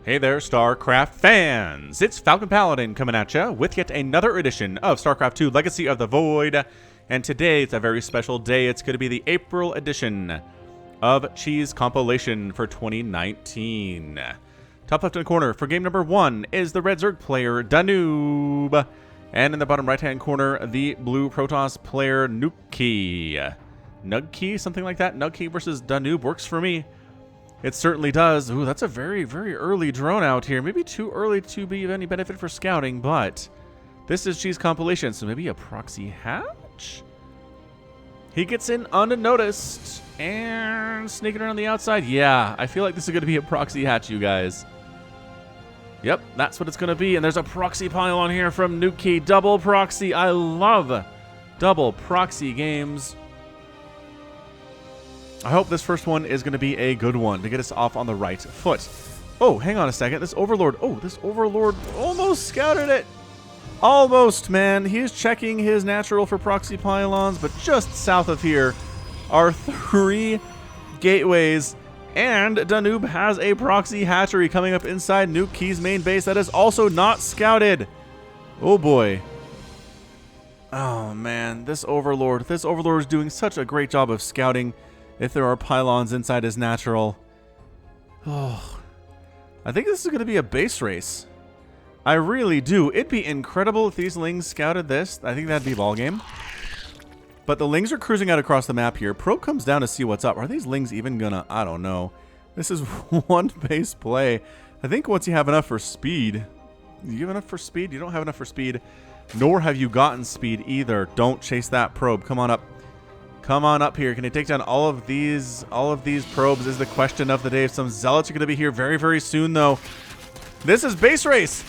Hey there, StarCraft fans! It's falconpaladin coming at ya with yet another edition of StarCraft 2 Legacy of the Void. And today, it's a very special day. It's going to be the April edition of Cheese Compilation for 2019. Top left-hand corner for game number 1 is the red Zerg player, Danube. And in the bottom right-hand corner, the blue Protoss player, Nuki. Nuki, something like that. Nuki versus Danube works for me. It certainly does. Ooh, that's a very, very early drone out here. Maybe too early to be of any benefit for scouting, but this is Cheese Compilation, so maybe a proxy hatch? He gets in unnoticed and sneaking around the outside. Yeah, I feel like this is going to be a proxy hatch, you guys. Yep, that's what it's going to be. And there's a proxy pylon here from Nuki. Double proxy. I love double proxy games. I hope this first one is going to be a good one to get us off on the right foot. Oh, hang on a second. This Overlord almost scouted it. Almost, man. He's checking his natural for proxy pylons, but just south of here are 3 gateways, and Danube has a proxy hatchery coming up inside Nuki's main base that is also not scouted. Oh, boy. Oh, man. This Overlord is doing such a great job of scouting. If there are pylons inside his natural. Oh, I think this is going to be a base race. I really do. It'd be incredible if these Lings scouted this. I think that'd be ball game. But the Lings are cruising out across the map here. Probe comes down to see what's up. Are these Lings even gonna? I don't know. This is one base play. I think once you have enough for speed. You have enough for speed? You don't have enough for speed. Nor have you gotten speed either. Don't chase that probe. Come on up. Come on up here. Can he take down all of these probes is the question of the day. Some zealots are going to be here very, very soon, though. This is base race.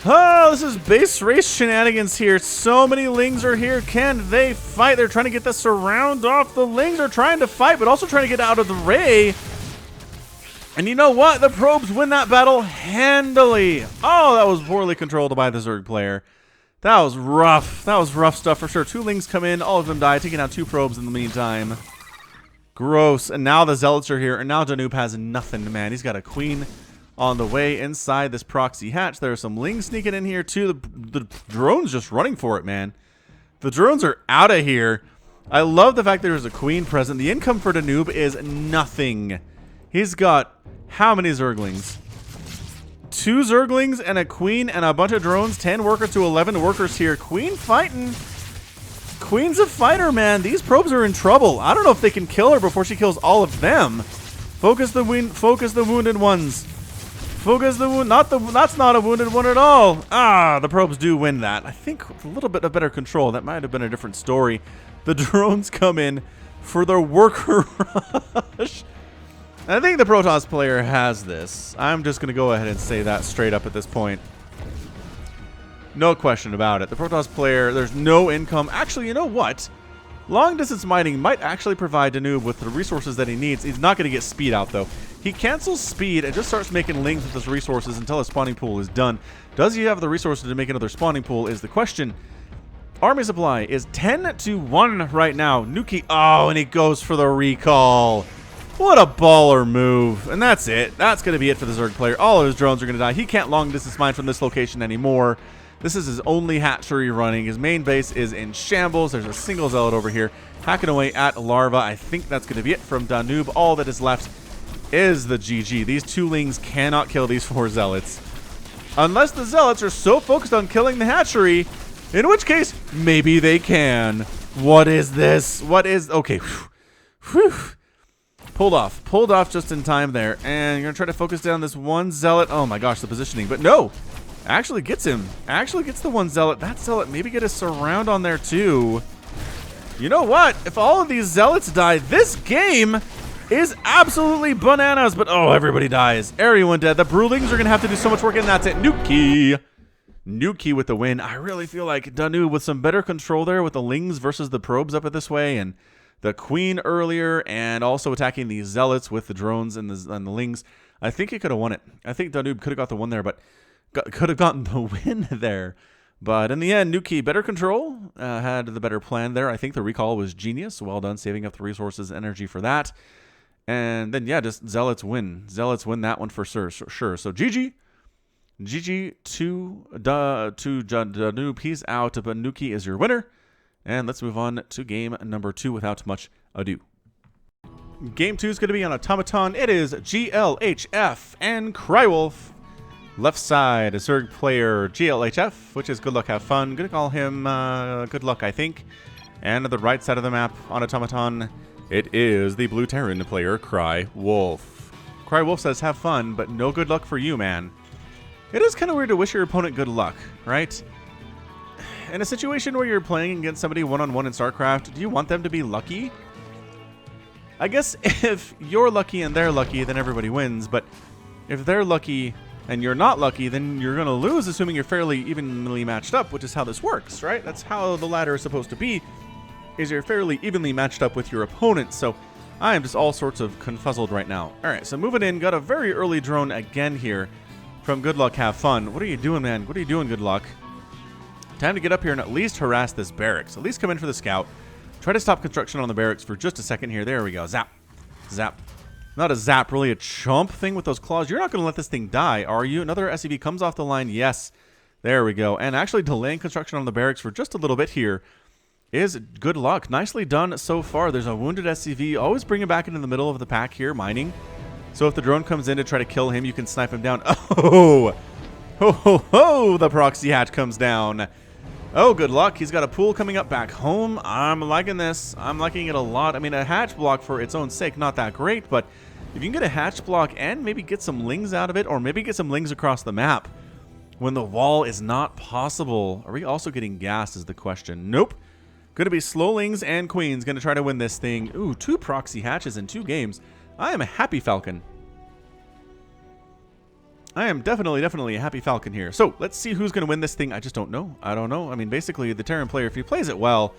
Oh, this is base race shenanigans here. So many Lings are here. Can they fight? They're trying to get the surround off. The Lings are trying to fight, but also trying to get out of the ray. And you know what? The probes win that battle handily. Oh, that was poorly controlled by the Zerg player. That was rough. That was rough stuff for sure. 2 Lings come in. All of them die, taking out 2 probes in the meantime. Gross. And now the Zealots are here. And now Danube has nothing, man. He's got a queen on the way inside this proxy hatch. There are some Lings sneaking in here, too. The drone's just running for it, man. The drones are out of here. I love the fact that there's a queen present. The income for Danube is nothing. He's got how many Zerglings? 2 Zerglings and a queen and a bunch of drones. 10 workers to 11 workers here. Queen fighting. Queen's a fighter, man. These probes are in trouble. I don't know if they can kill her before she kills all of them. Focus the wounded ones. Focus the wound. That's not a wounded one at all. Ah, the probes do win that. I think with a little bit of better control, that might have been a different story. The drones come in for the worker rush. I think the Protoss player has this. I'm just going to go ahead and say that straight up at this point. No question about it. The Protoss player, there's no income. Actually, you know what? Long distance mining might actually provide Danube with the resources that he needs. He's not going to get speed out, though. He cancels speed and just starts making Lings with his resources until his spawning pool is done. Does he have the resources to make another spawning pool is the question. Army supply is 10-1 right now. Nuki, oh, and he goes for the recall. What a baller move. And that's it. That's going to be it for the Zerg player. All of his drones are going to die. He can't long distance mine from this location anymore. This is his only hatchery running. His main base is in shambles. There's a single zealot over here hacking away at larva. I think that's going to be it from Danube. All that is left is the GG. These 2 Lings cannot kill these 4 zealots. Unless the zealots are so focused on killing the hatchery, in which case, maybe they can. What is this? What is... Okay. Whew. Pulled off just in time there. And you're going to try to focus down this one zealot. Oh my gosh, the positioning. But no, actually gets him. Actually gets the one zealot. That zealot maybe get a surround on there too. You know what? If all of these zealots die, this game is absolutely bananas. But oh, everybody dies. Everyone dead. The Brewlings are going to have to do so much work, and that's it. Nuki with the win. I really feel like Danube with some better control there with the Lings versus the probes up it this way, and the queen earlier, and also attacking the zealots with the drones and the Lings. I think he could have won it. I think Danube could have got the one there, but could have gotten the win there. But in the end, Nuki, better control, had the better plan there. I think the recall was genius. Well done, saving up the resources and energy for that. And then, yeah, just Zealots win. Zealots win that one for sure. So GG. GG to Danube. He's out, but Nuki is your winner. And let's move on to game number 2 without much ado. Game 2 is going to be on Automaton. It is Glhf and Crywolf. Left side, a Zerg player, Glhf, which is good luck, have fun. Gonna call him good luck, I think. And on the right side of the map on Automaton, it is the Blue Terran player, Crywolf. Crywolf says have fun, but no good luck for you, man. It is kind of weird to wish your opponent good luck, right? In a situation where you're playing against somebody one-on-one in StarCraft, do you want them to be lucky? I guess if you're lucky and they're lucky, then everybody wins. But if they're lucky and you're not lucky, then you're going to lose, assuming you're fairly evenly matched up, which is how this works, right? That's how the ladder is supposed to be, is you're fairly evenly matched up with your opponent. So I am just all sorts of confuzzled right now. All right, so moving in, got a very early drone again here from Good Luck, Have Fun. What are you doing, man? What are you doing, Good Luck? Time to get up here and at least harass this barracks. At least come in for the scout. Try to stop construction on the barracks for just a second here. There we go. Zap. Zap. Not a zap, really a chomp thing with those claws. You're not going to let this thing die, are you? Another SCV comes off the line. Yes. There we go. And actually delaying construction on the barracks for just a little bit here is Good Luck. Nicely done so far. There's a wounded SCV. Always bring him back into the middle of the pack here, mining. So if the drone comes in to try to kill him, you can snipe him down. Oh! Ho, ho, ho! The proxy hatch comes down. Oh, Good Luck. He's got a pool coming up back home. I'm liking this. I'm liking it a lot. I mean, a hatch block for its own sake, not that great, but if you can get a hatch block and maybe get some lings out of it, or maybe get some lings across the map when the wall is not possible. Are we also getting gas is the question. Nope. Going to be slow lings and queens. Going to try to win this thing. Ooh, 2 proxy hatches in 2 games. I am a happy Falcon. I am definitely a happy Falcon here. So, let's see who's going to win this thing. I just don't know. I don't know. I mean, basically, the Terran player, if he plays it well,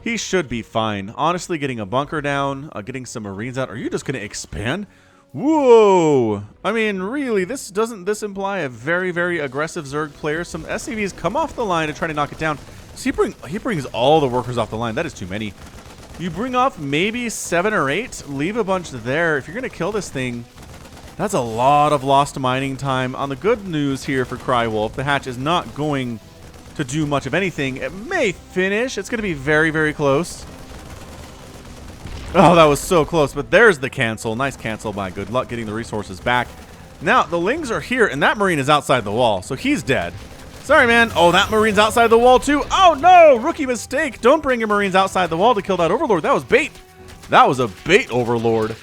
he should be fine. Honestly, getting a bunker down, getting some Marines out. Are you just going to expand? Whoa! I mean, really, doesn't this imply a very aggressive Zerg player? Some SCVs come off the line to try to knock it down. So he brings all the workers off the line. That is too many. You bring off maybe 7 or 8. Leave a bunch there. If you're going to kill this thing, that's a lot of lost mining time. On the good news here for Crywolf, the hatch is not going to do much of anything. It may finish. It's going to be very close. Oh, that was so close, but there's the cancel. Nice cancel by Good Luck getting the resources back. Now, the lings are here, and that Marine is outside the wall, so he's dead. Sorry, man. Oh, that Marine's outside the wall, too. Oh, no! Rookie mistake. Don't bring your Marines outside the wall to kill that Overlord. That was bait. That was a bait Overlord.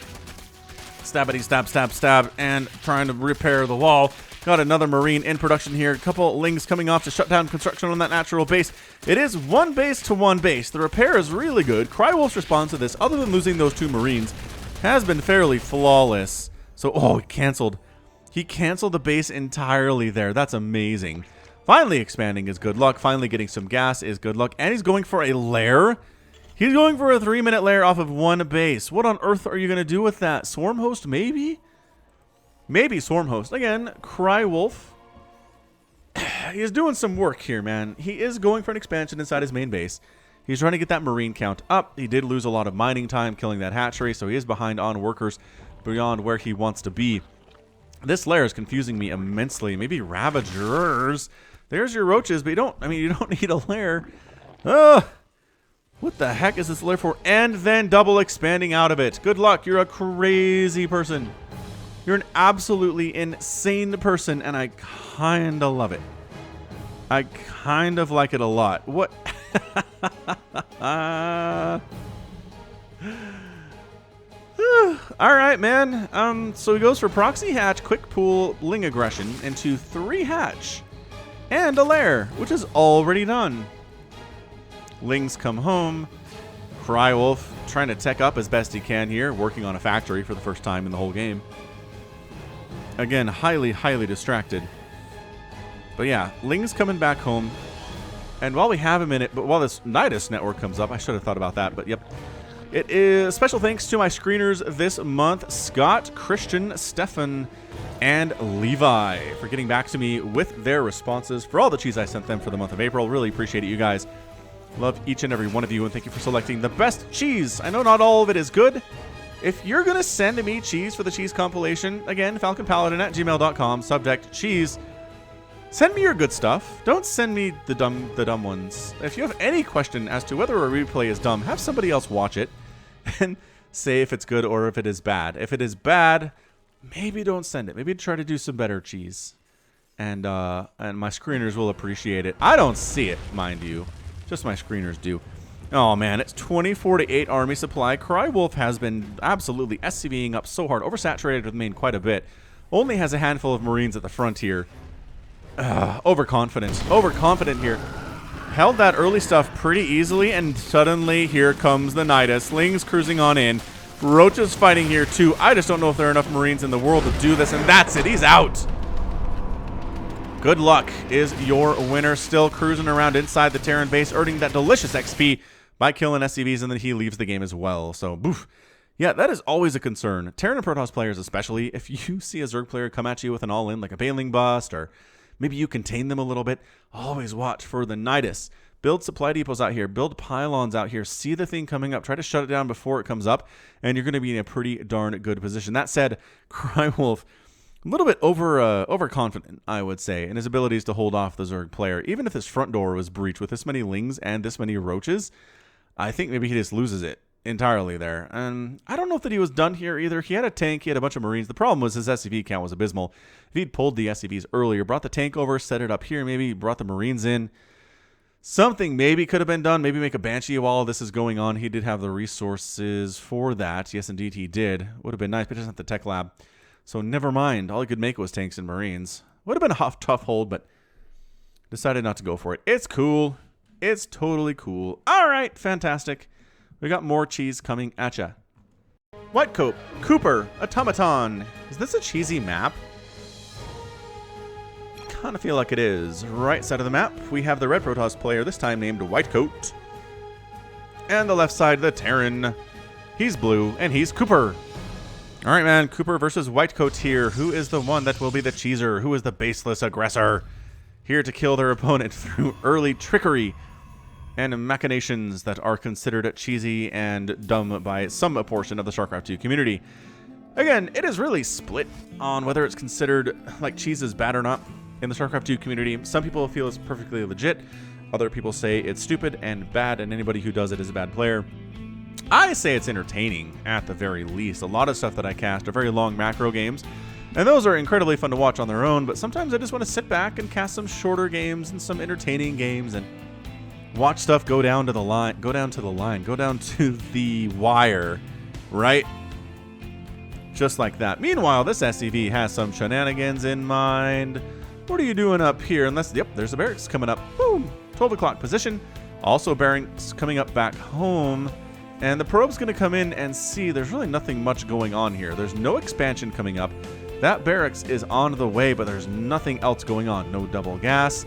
Stabbity, stab, stab, stab, and trying to repair the wall. Got another Marine in production here. A couple lings coming off to shut down construction on that natural base. It is 1 base to 1 base. The repair is really good. Crywolf's response to this, other than losing those 2 Marines, has been fairly flawless. So, oh, he canceled. He canceled the base entirely there. That's amazing. Finally expanding is Good Luck. Finally getting some gas is Good Luck. And he's going for a lair. He's going for a 3-minute lair off of 1 base. What on earth are you going to do with that? Swarm host, maybe? Maybe Swarm host. Again, Crywolf. He's doing some work here, man. He is going for an expansion inside his main base. He's trying to get that Marine count up. He did lose a lot of mining time killing that hatchery, so he is behind on workers beyond where he wants to be. This lair is confusing me immensely. Maybe Ravagers. There's your roaches, but you don't need a lair. What the heck is this lair for? And then double expanding out of it. Good Luck. You're a crazy person. You're an absolutely insane person, and I kind of love it. I kind of like it a lot. What? All right, man. So he goes for proxy hatch, quick pool, ling aggression into 3 hatch and a lair, which is already done. Lings come home. Crywolf trying to tech up as best he can here, working on a factory for the first time in the whole game. Again, highly distracted. But yeah, Ling's coming back home. And while we have a minute, but while this Nidus network comes up, I should have thought about that, but yep. It is special thanks to my screeners this month, Scott, Christian, Stefan, and Levi, for getting back to me with their responses for all the cheese I sent them for the month of April. Really appreciate it, you guys. Love each and every one of you, and thank you for selecting the best cheese. I know not all of it is good, if you're going to send me cheese for the cheese compilation, again, falconpaladin@gmail.com, subject cheese. Send me your good stuff. Don't send me the dumb ones. If you have any question as to whether a replay is dumb, have somebody else watch it and say if it's good or if it is bad. If it is bad, maybe don't send it. Maybe try to do some better cheese. And my screeners will appreciate it. I don't see it, mind you. Just my screeners do. Oh man, it's 24-8 army supply. Glhf has been absolutely SCVing up so hard. Oversaturated with main quite a bit. Only has a handful of Marines at the front here. Overconfident. Overconfident here. Held that early stuff pretty easily, and suddenly here comes the Nidus. Lings cruising on in. Roach's fighting here too. I just don't know if there are enough Marines in the world to do this, and that's it. He's out. Good luck is your winner. Still cruising around inside the Terran base, earning that delicious XP by killing SCVs, and then he leaves the game as well. So, boof. Yeah, that is always a concern. Terran and Protoss players especially, if you see a Zerg player come at you with an all-in, like a Baneling Bust, or maybe you contain them a little bit, always watch for the Nidus. Build supply depots out here. Build pylons out here. See the thing coming up. Try to shut it down before it comes up, and you're going to be in a pretty darn good position. That said, Glhf, a little bit overconfident, I would say, in his abilities to hold off the Zerg player. Even if his front door was breached with this many Lings and this many Roaches, I think maybe he just loses it entirely there. And I don't know that he was done here either. He had a tank, he had a bunch of Marines. The problem was his SCV count was abysmal. If he'd pulled the SCVs earlier, brought the tank over, set it up here, maybe brought the Marines in, something maybe could have been done. Maybe make a Banshee while all this is going on. He did have the resources for that. Yes, indeed he did. Would have been nice, but he doesn't have the tech lab. So never mind. All he could make was tanks and Marines. Would have been a tough hold, but decided not to go for it. It's cool. It's totally cool. All right, fantastic. We got more cheese coming at ya. Whitecoat, Cooper, Automaton. Is this a cheesy map? Kind of feel like it is. Right side of the map, we have the red Protoss player, this time named Whitecoat. And the left side, the Terran. He's blue, and he's Cooper. All right, man, Cooper versus Whitecoat here. Who is the one that will be the cheeser? Who is the baseless aggressor? Here to kill their opponent through early trickery and machinations that are considered cheesy and dumb by some portion of the StarCraft 2 community. Again, it is really split on whether it's considered like cheese is bad or not in the StarCraft 2 community. Some people feel it's perfectly legit. Other people say it's stupid and bad, and anybody who does it is a bad player. I say it's entertaining at the very least. A lot of stuff that I cast are very long macro games, and those are incredibly fun to watch on their own, but sometimes I just want to sit back and cast some shorter games and some entertaining games and watch stuff go down to the line, go down to the wire, right? Just like that. Meanwhile, this SCV has some shenanigans in mind. What are you doing up here? Unless, yep, there's the barracks coming up. Boom! 12 o'clock position. Also barracks coming up back home. And the probe's going to come in and see there's really nothing much going on here. There's no expansion coming up. That barracks is on the way, but there's nothing else going on. No double gas.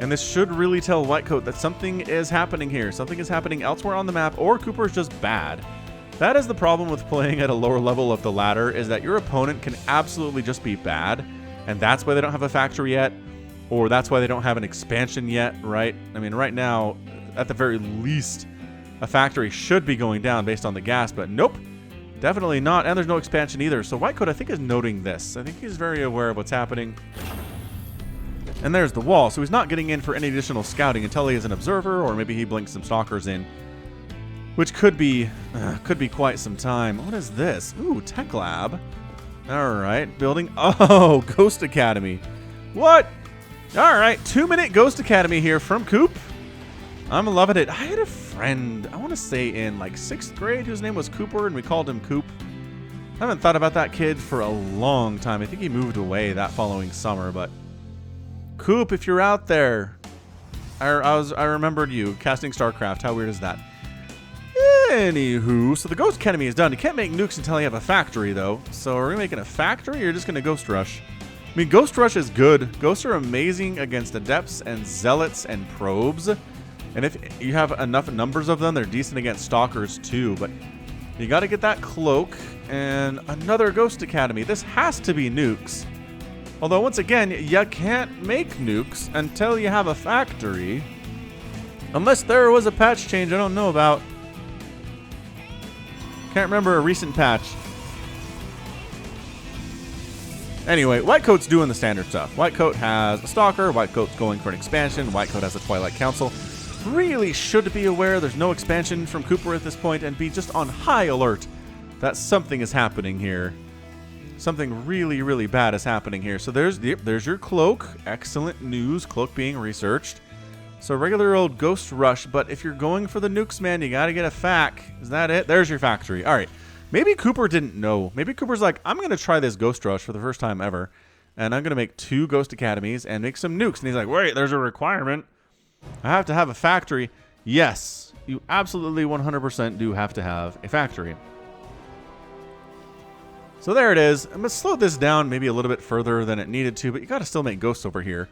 And this should really tell Whitecoat that something is happening here. Something is happening elsewhere on the map, or Cooper's just bad. That is the problem with playing at a lower level of the ladder, is that your opponent can absolutely just be bad. And that's why they don't have a factory yet, or that's why they don't have an expansion yet, right? I mean, right now, at the very least, a factory should be going down based on the gas, but nope, definitely not. And there's no expansion either. So Whitecoat, I think, is noting this. I think he's very aware of what's happening. And there's the wall, so he's not getting in for any additional scouting until he is an observer, or maybe he blinks some stalkers in, which could be quite some time. What is this? Ooh, tech lab. All right, building. Oh, Ghost Academy. What? All right, 2-minute Ghost Academy here from Coop. I'm loving it. I had a friend, I want to say in like 6th grade, whose name was Cooper, and we called him Coop. I haven't thought about that kid for a long time. I think he moved away that following summer, but Coop, if you're out there, I remembered you casting StarCraft. How weird is that? Anywho, so the Ghost Academy is done. You can't make nukes until you have a factory, though. So are we making a factory, or you're just going to Ghost Rush? I mean, Ghost Rush is good. Ghosts are amazing against Adepts and Zealots and Probes. And if you have enough numbers of them, they're decent against Stalkers, too. But you got to get that Cloak and another Ghost Academy. This has to be nukes. Although, once again, you can't make nukes until you have a factory. Unless there was a patch change I don't know about. Can't remember a recent patch. Anyway, Whitecoat's doing the standard stuff. Whitecoat has a Stalker. Whitecoat's going for an expansion. Whitecoat has a Twilight Council. Really should be aware there's no expansion from Cooper at this point and be just on high alert that something is happening here. Something really, really bad is happening here. So there's your Cloak. Excellent news. Cloak being researched. So regular old Ghost Rush, but if you're going for the nukes, man, you gotta get a FAC. Is that it? There's your factory. All right. Maybe Cooper didn't know. Maybe Cooper's like, I'm going to try this Ghost Rush for the first time ever, and I'm going to make 2 Ghost Academies and make some nukes. And he's like, wait, there's a requirement. I have to have a factory. Yes, you absolutely 100% do have to have a factory. So there it is. I'm going to slow this down maybe a little bit further than it needed to, but you got to still make ghosts over here.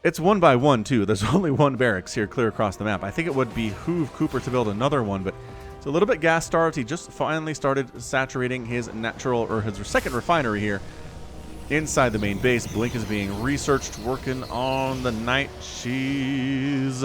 It's 1 by 1, too. There's only 1 barracks here clear across the map. I think it would behoove Cooper to build another one, but it's a little bit gas-starved. He just finally started saturating his natural, or his second refinery here inside the main base. Blink is being researched, working on the night cheese.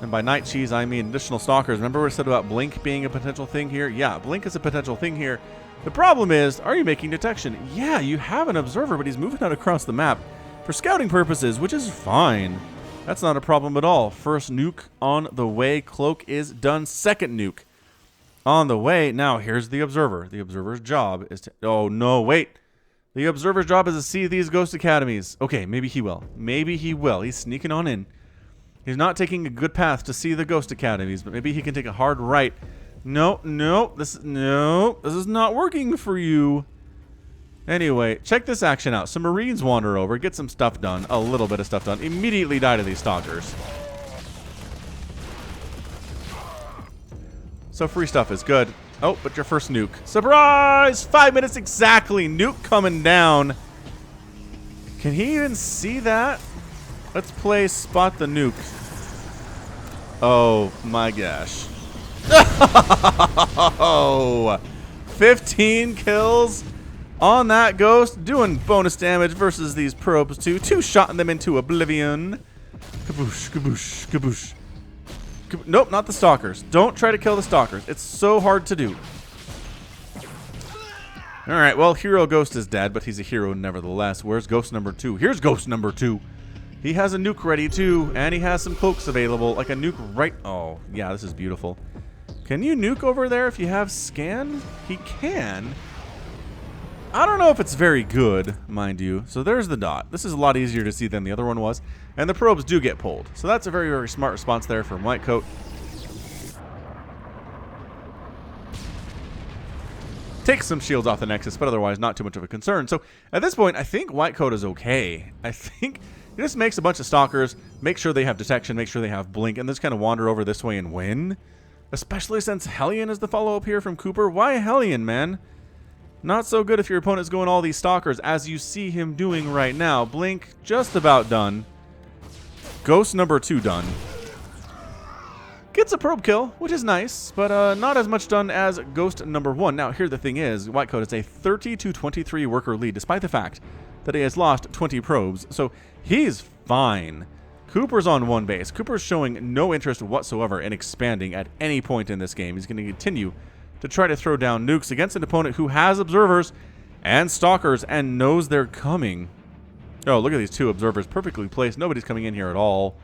And by night cheese, I mean additional stalkers. Remember what I said about Blink being a potential thing here? Yeah, Blink is a potential thing here. The problem is, are you making detection? Yeah, you have an observer, but he's moving out across the map for scouting purposes, which is fine. That's not a problem at all. First nuke on the way. Cloak is done. Second nuke on the way. Now, here's the observer. The observer's job is to... Oh, no, wait. The observer's job is to see these Ghost Academies. Okay, maybe he will. Maybe he will. He's sneaking on in. He's not taking a good path to see the Ghost Academies, but maybe he can take a hard right. No, this is not working for you. Anyway, check this action out. Some Marines wander over, get some stuff done, a little bit of stuff done, immediately die to these stalkers. So free stuff is good. Oh, but your first nuke. Surprise! 5 minutes exactly. Nuke coming down. Can he even see that? Let's play Spot the Nuke. Oh my gosh. Oh, 15 kills on that ghost, doing bonus damage versus these probes too. 2-shotting them into oblivion. Kaboosh, kaboosh, kaboosh. Nope, not the stalkers. Don't try to kill the stalkers. It's so hard to do. Alright, well, Hero Ghost is dead, but he's a hero nevertheless. Where's Ghost number 2? Here's Ghost number 2. He has a nuke ready too, and he has some cloaks available. Like a nuke right... Oh, yeah, this is beautiful. Can you nuke over there if you have scan? He can. I don't know if it's very good, mind you. So there's the dot. This is a lot easier to see than the other one was. And the probes do get pulled. So that's a very, very smart response there from Whitecoat. Takes some shields off the Nexus, but otherwise not too much of a concern. So at this point, I think Whitecoat is okay. I think he just makes a bunch of stalkers, make sure they have detection, make sure they have blink, and just kind of wander over this way and win. Especially since Hellion is the follow-up here from Cooper. Why Hellion, man? Not so good if your opponent's going all these stalkers, as you see him doing right now. Blink just about done. Ghost number 2 done. Gets a probe kill, which is nice, but not as much done as Ghost number 1. Now, here the thing is, Whitecoat is a 30-23 worker lead, despite the fact that he has lost 20 probes. So he's fine. Cooper's on 1 base. Cooper's showing no interest whatsoever in expanding at any point in this game. He's going to continue to try to throw down nukes against an opponent who has observers and stalkers and knows they're coming. Oh, look at these 2 observers perfectly placed. Nobody's coming in here at all.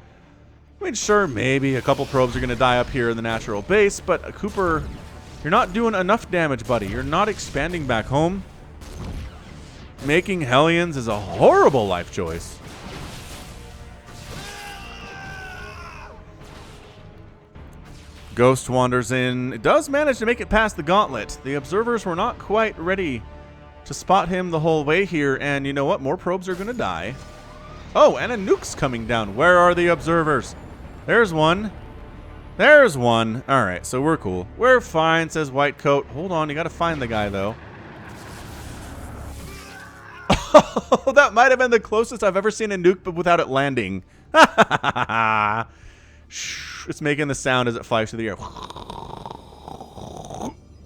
I mean, sure, maybe a couple probes are going to die up here in the natural base, but Cooper, you're not doing enough damage, buddy. You're not expanding back home. Making Hellions is a horrible life choice. Ghost wanders in. It does manage to make it past the gauntlet. The observers were not quite ready to spot him the whole way here, and you know what? More probes are going to die. Oh, and a nuke's coming down. Where are the observers? There's one. There's one. All right, so we're cool. We're fine, says Whitecoat. Hold on, you got to find the guy, though. Oh, that might have been the closest I've ever seen a nuke, but without it landing. It's making the sound as it flies through the air.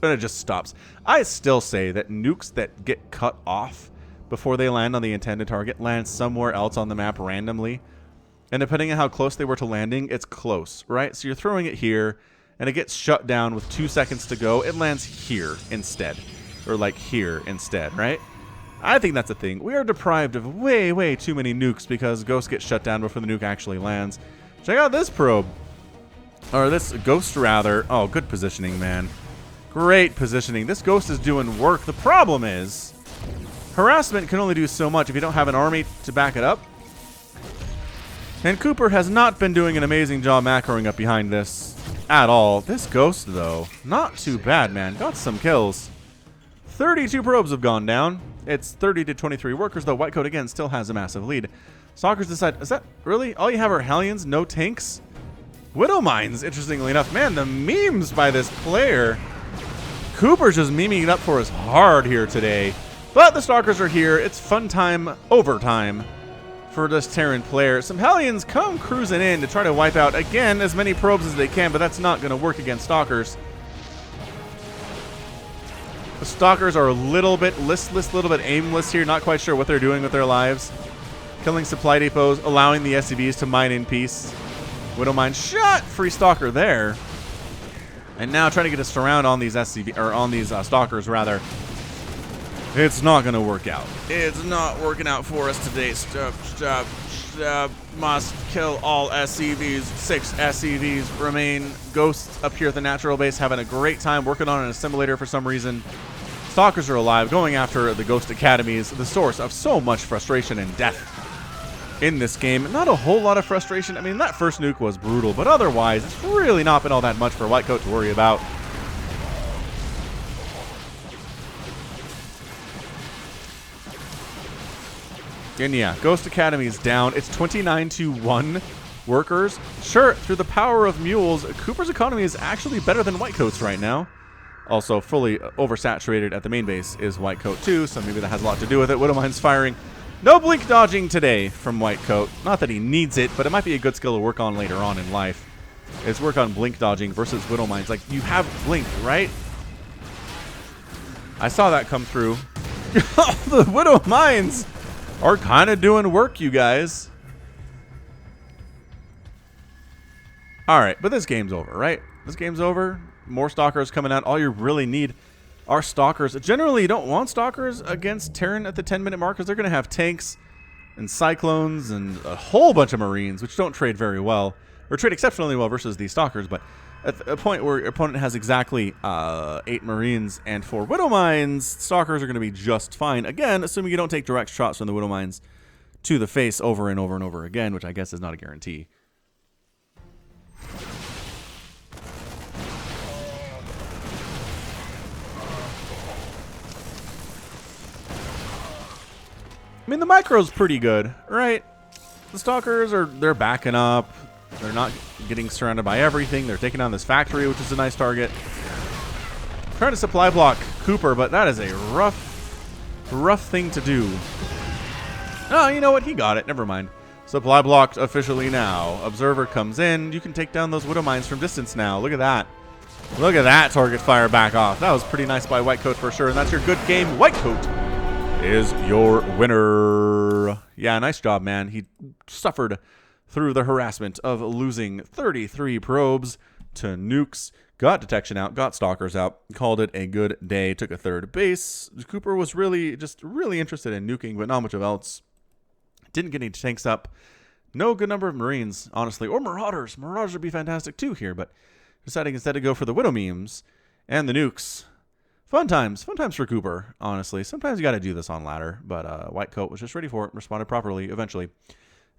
And it just stops. I still say that nukes that get cut off before they land on the intended target land somewhere else on the map randomly. And depending on how close they were to landing, it's close, right? So you're throwing it here, and it gets shut down with 2 seconds to go. It lands here instead, or like here instead, right? I think that's a thing. We are deprived of way, way too many nukes because Ghost gets shut down before the nuke actually lands. Check out this probe. Or this Ghost, rather. Oh, good positioning, man. Great positioning. This Ghost is doing work. The problem is, harassment can only do so much if you don't have an army to back it up. And Cooper has not been doing an amazing job macroing up behind this at all. This Ghost, though, not too bad, man. Got some kills. 32 probes have gone down. It's 30 to 23 workers, though Whitecoat, again, still has a massive lead. Stalkers decide, is that really? All you have are Hellions, no tanks? Widow Mines, interestingly enough. Man, the memes by this player. Cooper's just memeing it up for us hard here today. But the Stalkers are here. It's fun time, overtime for this Terran player. Some Hellions come cruising in to try to wipe out, again, as many probes as they can, but that's not going to work against Stalkers. The Stalkers are a little bit listless, a little bit aimless here, not quite sure what they're doing with their lives. Killing supply depots, allowing the SCVs to mine in peace. Widow Mine shot, free Stalker there. And now trying to get a surround on these Stalkers, rather. It's not going to work out. It's not working out for us today. Must kill all SCVs. 6 SCVs remain. Ghosts up here at the natural base having a great time working on an assimilator for some reason. Stalkers are alive, going after the Ghost Academies, the source of so much frustration and death in this game. Not a whole lot of frustration. I mean, that first nuke was brutal, but otherwise, it's really not been all that much for Whitecoat to worry about. And yeah, Ghost Academy is down. It's 29 to 1 workers. Sure, through the power of mules, Cooper's economy is actually better than Whitecoat's right now. Also, fully oversaturated at the main base is Whitecoat too, so maybe that has a lot to do with it. Widow Mine's firing. No blink dodging today from Whitecoat. Not that he needs it, but it might be a good skill to work on later on in life. It's work on blink dodging versus Widow Mines. Like, you have blink, right? I saw that come through. The Widow Mines are kind of doing work, you guys. Alright, but this game's over, right? This game's over. More Stalkers coming out. All you really need are Stalkers. Generally, you don't want Stalkers against Terran at the 10-minute mark because they're going to have tanks and Cyclones and a whole bunch of Marines, which don't trade very well, or trade exceptionally well versus these Stalkers. But at a point where your opponent has exactly 8 Marines and 4 Widow Mines, Stalkers are going to be just fine. Again, assuming you don't take direct shots from the Widow Mines to the face over and over and over again, which I guess is not a guarantee. I mean, the micro's pretty good, right? The Stalkers they're backing up. They're not getting surrounded by everything. They're taking down this factory, which is a nice target. Trying to supply block Cooper, but that is a rough thing to do. Oh, you know what? He got it. Never mind. Supply blocked officially now. Observer comes in. You can take down those Widow Mines from distance now. Look at that. Look at that target fire back off. That was pretty nice by Whitecoat for sure, and that's your good game. Whitecoat is your winner. Yeah, nice job, man. He suffered through the harassment of losing 33 probes to nukes, got detection out, got Stalkers out, called it a good day, took a 3rd base. Cooper was really interested in nuking, but not much of else. Didn't get any tanks up. No good number of Marines, honestly, or Marauders. Marauders would be fantastic too here, but deciding instead to go for the Widow memes and the nukes. Fun times for Cooper, honestly. Sometimes you got to do this on ladder, but Whitecoat was just ready for it, responded properly eventually,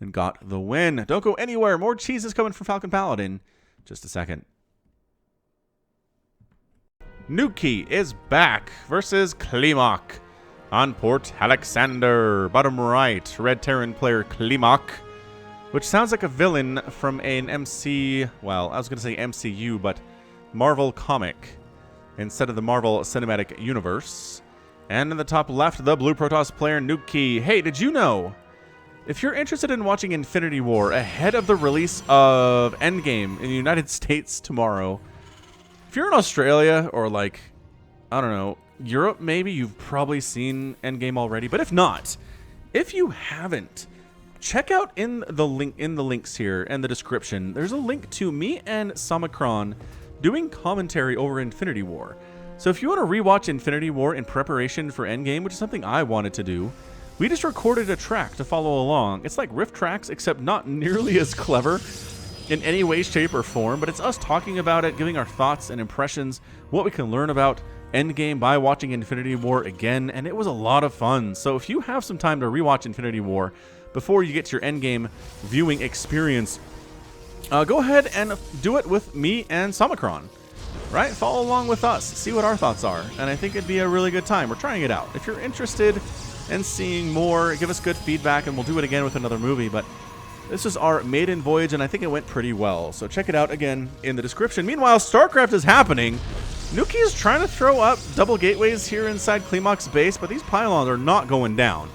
and got the win. Don't go anywhere. More cheese is coming from falconpaladin. Just a second. Nuki is back versus Clemont on Port Alexander. Bottom right, red Terran player Clemont, which sounds like a villain from an well, I was going to say MCU, but Marvel comic, instead of the Marvel Cinematic Universe. And in the top left, the Blue Protoss player Nuki. Hey, did you know, if you're interested in watching Infinity War ahead of the release of Endgame in the United States tomorrow, if you're in Australia or like, I don't know, Europe maybe, you've probably seen Endgame already. But if not, if you haven't, check out in the links here and the description. There's a link to me and Samacron doing commentary over Infinity War. So if you want to rewatch Infinity War in preparation for Endgame, which is something I wanted to do, we just recorded a track to follow along. It's like riff tracks, except not nearly as clever in any way, shape, or form, but it's us talking about it, giving our thoughts and impressions, what we can learn about Endgame by watching Infinity War again, and it was a lot of fun. So if you have some time to rewatch Infinity War before you get to your Endgame viewing experience, go ahead and do it with me and Somicron, right? Follow along with us, see what our thoughts are, and I think it'd be a really good time. We're trying it out. If you're interested in seeing more, give us good feedback, and we'll do it again with another movie, but this is our maiden voyage, and I think it went pretty well. So check it out again in the description. Meanwhile, StarCraft is happening. Nuki is trying to throw up double gateways here inside Clemont's base, but these pylons are not going down.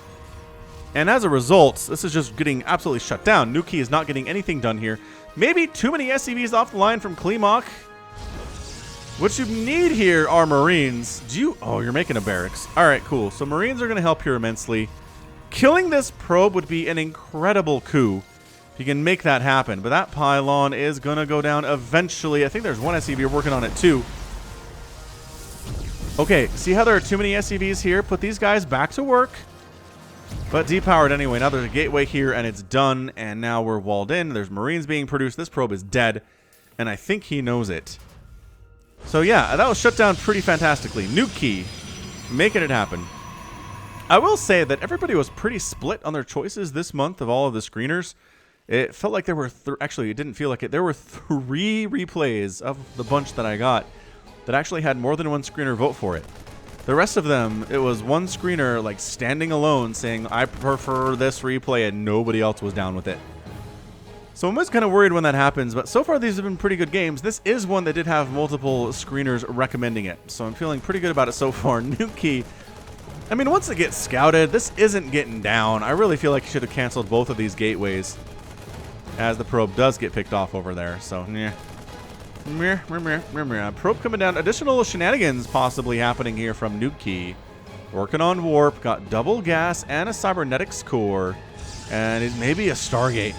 And as a result, this is just getting absolutely shut down. Nuki is not getting anything done here. Maybe too many SCVs off the line from Clemont. What you need here are Marines. Oh, you're making a barracks. All right, cool. So Marines are going to help here immensely. Killing this probe would be an incredible coup if you can make that happen. But that pylon is going to go down eventually. I think there's one SCV working on it too. Okay, see how there are too many SCVs here? Put these guys back to work. But depowered anyway. Now there's a gateway here and it's done. And now we're walled in. There's Marines being produced. This probe is dead. And I think he knows it. So yeah, that was shut down pretty fantastically. Nuki, making it happen. I will say that everybody was pretty split on their choices this month of all of the screeners. It felt like there were, actually it didn't feel like it. There were 3 replays of the bunch that I got that actually had more than one screener vote for it. The rest of them, it was one screener like standing alone saying, I prefer this replay, and nobody else was down with it. So I'm always kind of worried when that happens, but so far these have been pretty good games. This is one that did have multiple screeners recommending it, so I'm feeling pretty good about it so far. Nuki, I mean, once it gets scouted, this isn't getting down. I really feel like you should have canceled both of these gateways, as the probe does get picked off over there, so yeah. Probe coming down. Additional shenanigans possibly happening here from Nuki. Working on warp, got double gas and a cybernetics core, and maybe a Stargate.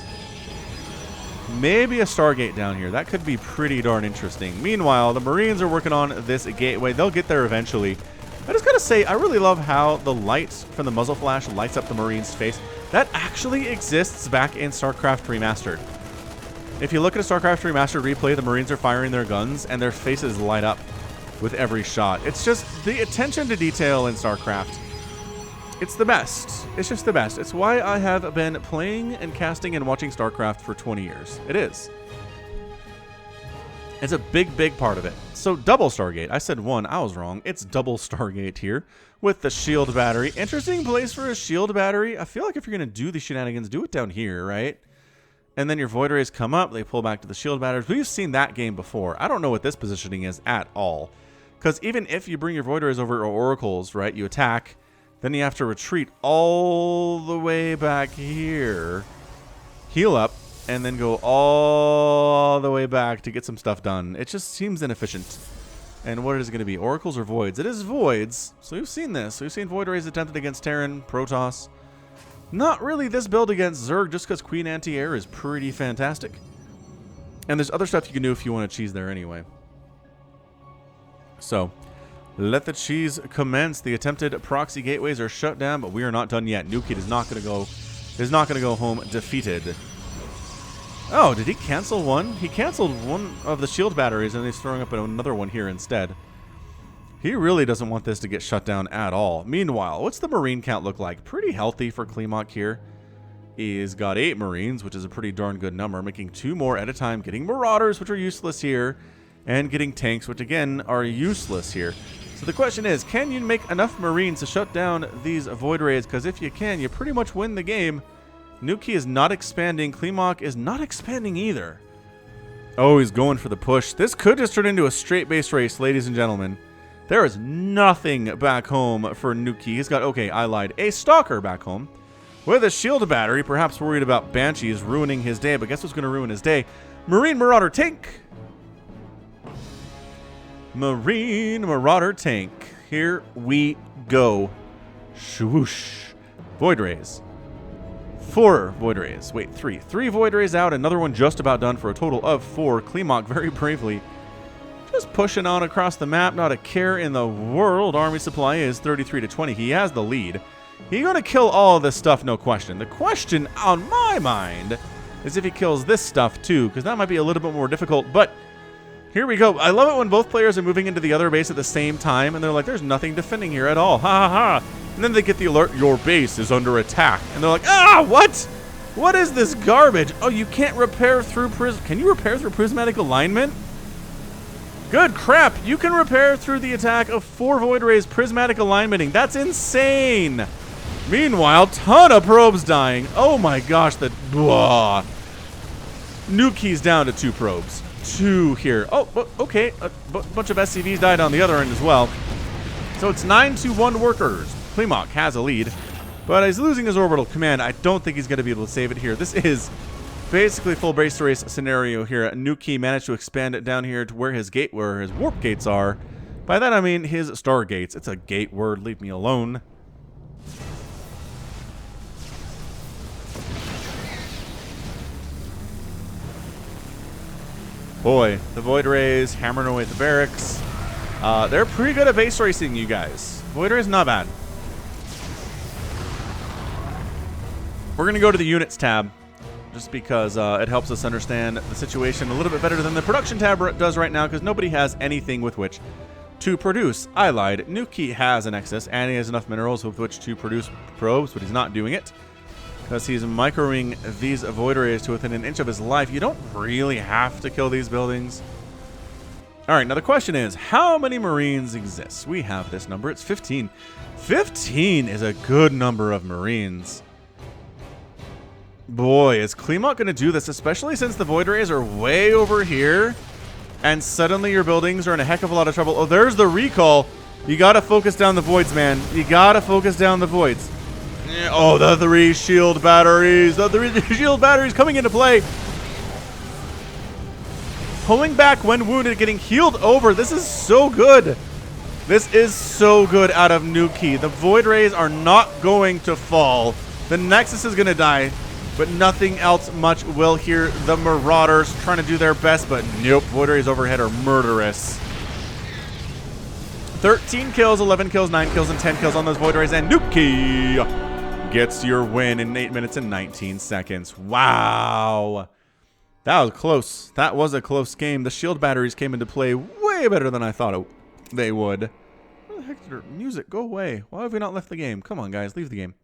Maybe a Stargate down here. That could be pretty darn interesting. Meanwhile, the Marines are working on this gateway. They'll get there eventually. I just gotta say, I really love how the light from the muzzle flash lights up the Marine's face. That actually exists back in StarCraft Remastered. If you look at a StarCraft Remastered replay, the Marines are firing their guns and their faces light up with every shot. It's just the attention to detail in StarCraft. It's the best. It's just the best. It's why I have been playing and casting and watching StarCraft for 20 years. It is. It's a big, big part of it. So double Stargate. I said one. I was wrong. It's double Stargate here with the shield battery. Interesting place for a shield battery. I feel like if you're going to do the shenanigans, do it down here, right? And then your Void Rays come up. They pull back to the shield batteries. We've seen that game before. I don't know what this positioning is at all. Because even if you bring your Void Rays over or Oracles, right, you attack, then you have to retreat all the way back here, heal up, and then go all the way back to get some stuff done. It just seems inefficient. And what is it going to be? Oracles or Voids? It is Voids. So we've seen this. We've seen Void Rays attempted against Terran, Protoss. Not really this build against Zerg, just because Queen Anti-Air is pretty fantastic. And there's other stuff you can do if you want to cheese there anyway. So, let the cheese commence. The attempted proxy gateways are shut down, but we are not done yet. Nuki is not going to go home defeated. Oh, did he cancel one? He canceled one of the shield batteries, and he's throwing up another one here instead. He really doesn't want this to get shut down at all. Meanwhile, what's the Marine count look like? Pretty healthy for Clemont here. He's got 8 Marines, which is a pretty darn good number, making 2 more at a time, getting Marauders, which are useless here, and getting tanks, which again are useless here. So the question is, can you make enough Marines to shut down these Void Rays? Because if you can, you pretty much win the game. Nuki is not expanding. Clemont is not expanding either. Oh, he's going for the push. This could just turn into a straight base race, ladies and gentlemen. There is nothing back home for Nuki. He's got, okay, I lied, a Stalker back home with a shield battery, perhaps worried about Banshees ruining his day. But guess what's going to ruin his day? Marine Marauder tank. Marine Marauder tank. Here we go. Swoosh. Void Rays. 4 Void Rays. Wait, 3. 3 Void Rays out. Another one just about done for a total of 4. Clemont very bravely just pushing on across the map, not a care in the world. Army supply is 33 to 20. He has the lead. He's going to kill all of this stuff, no question. The question on my mind is if he kills this stuff too, because that might be a little bit more difficult, but here we go. I love it when both players are moving into the other base at the same time, and they're like, there's nothing defending here at all. Ha ha ha. And then they get the alert, your base is under attack. And they're like, ah, what? What is this garbage? Oh, you can't repair through Can you repair through prismatic alignment? Good crap. You can repair through the attack of 4 Void Rays prismatic alignmenting. That's insane. Meanwhile, ton of probes dying. Oh my gosh, the... Blah. Nuki's down to 2 probes. 2 here. Oh, okay. A bunch of SCVs died on the other end as well. So it's 9-1 workers. Clemont has a lead, but he's losing his orbital command. I don't think he's going to be able to save it here. This is basically full base race scenario here. Nuki managed to expand it down here to where his warp gates are. By that I mean his star gates. It's a gate word. Leave me alone. Boy, the Void Rays hammering away at the barracks. They're pretty good at base racing, you guys. Void Rays, not bad. We're going to go to the units tab, just because it helps us understand the situation a little bit better than the production tab does right now, because nobody has anything with which to produce. I lied. Nuki has an excess, and he has enough minerals with which to produce probes, but he's not doing it, because he's microing these Void Rays to within an inch of his life. You don't really have to kill these buildings. Alright, now the question is, how many Marines exist? We have this number. It's 15. 15 is a good number of Marines. Boy, is Clemont going to do this, especially since the Void Rays are way over here, and suddenly your buildings are in a heck of a lot of trouble. Oh, there's the recall. You got to focus down the voids, man. You got to focus down the voids. Oh, the 3 shield batteries. The 3 shield batteries coming into play. Pulling back when wounded, getting healed over. This is so good. This is so good out of Nuki. The Void Rays are not going to fall. The Nexus is going to die, but nothing else much will here. The Marauders trying to do their best, but nope. Void Rays overhead are murderous. 13 kills, 11 kills, 9 kills, and 10 kills on those Void Rays, and Nuki gets your win in 8 minutes and 19 seconds. Wow. That was close. That was a close game. The shield batteries came into play way better than I thought they would. Where the heck did our music go away? Why have we not left the game? Come on, guys. Leave the game.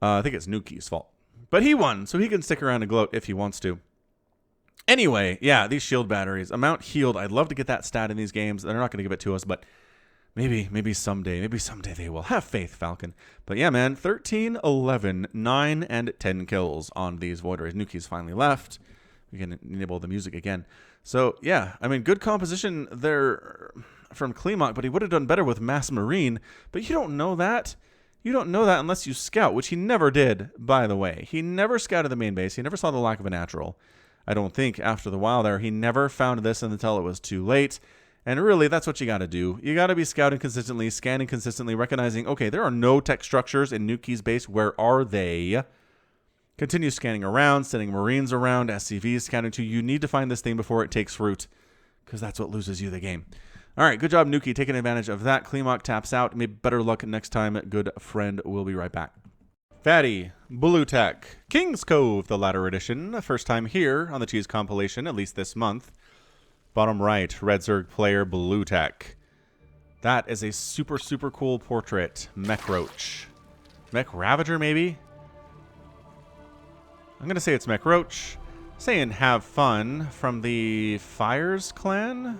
I think it's Nuki's fault. But he won, so he can stick around and gloat if he wants to. Anyway, yeah, these shield batteries. Amount healed. I'd love to get that stat in these games. They're not going to give it to us, but maybe someday. Maybe someday they will. Have faith, Falcon. But yeah, man, 13, 11, 9, and 10 kills on these Void Rays. Nuki's finally left. We can enable the music again. So, yeah, I mean, good composition there from Clemont, but he would have done better with Mass Marine. But you don't know that. You don't know that unless you scout, which he never did, by the way. He never scouted the main base. He never saw the lack of a natural. I don't think after the while there, he never found this until it was too late. And really, that's what you got to do. You got to be scouting consistently, scanning consistently, recognizing, okay, there are no tech structures in Nuki's base. Where are they? Continue scanning around, sending Marines around, SCVs scanning too. You need to find this thing before it takes root, because that's what loses you the game. All right, good job, Nuki, taking advantage of that. Clemont taps out. Maybe better luck next time, good friend. We'll be right back. Fatty, BlueTEC, King's Cove, the latter edition. First time here on the Cheese compilation, at least this month. Bottom right, Red Zerg player, BlueTEC. That is a super, super cool portrait. Mech Roach. Mech Ravager, maybe? I'm going to say it's Mech Roach. Saying have fun from the Fires clan.